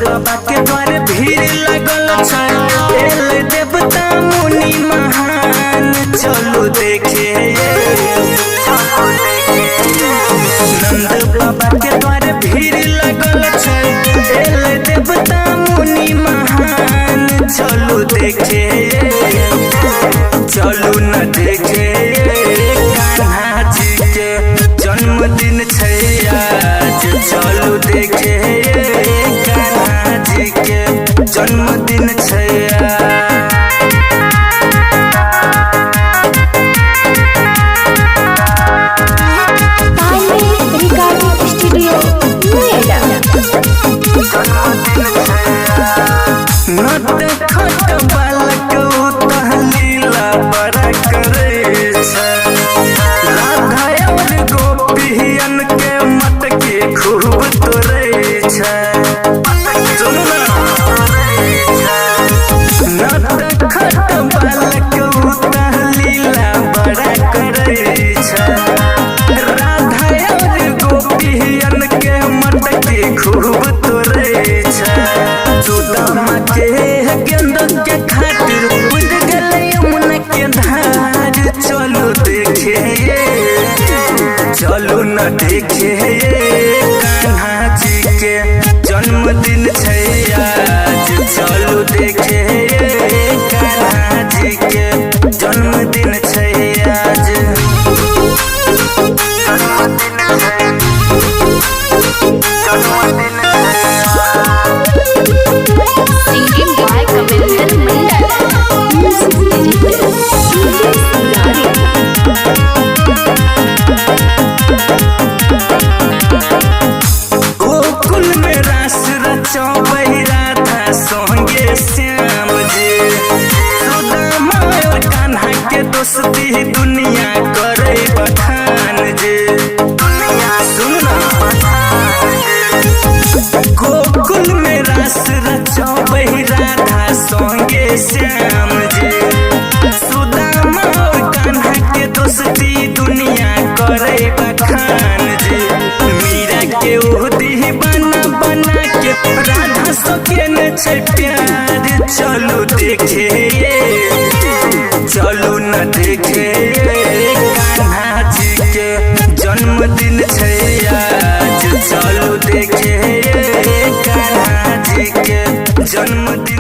बाबा के द्वारे भीड़ लगल छै, देवता मुनि महान चलू देखे। नंद बाबा के द्वारे भीड़ लगल छै, देवता मुनि महान चलू देखे। चलू न देखे कान्हा जी के जन्मदिन छै आज, चलू देखे जन्मदिन छै। खट बालक तहलीला बड़ा करे छै, राधा और गोपियन के मत के खूब तोड़े छै। खट बालक तहलीला बड़ा करे छै, राधा और गोपियन के मत के खूब तोड़े छै। सुदामा के गेंद के खातिर बुझ गले यमुना के धार, चलो देखे चलो न देखे कान्हा जी के जन्मदिन छै आज, चलो देखे कान्हा जी के जन्मदिन छै आज। गोकुल में रास रचो राधा संगे श्याम जी, सुदामा और कान्हा के दोस्ती दुनिया करे बखान जी। गोकुल में रास रचो राधा संगे श्याम जी, सुदामा और कान्हा के दोस्ती दुनिया करे बखान जी। मीरा के ओहदी बना बना के राधा सके न छै प्यार, चलो देखे चलो न देखे कान्हा जी के जन्मदिन छै आज, चलो देखे कान्हा जी के जन्मदिन।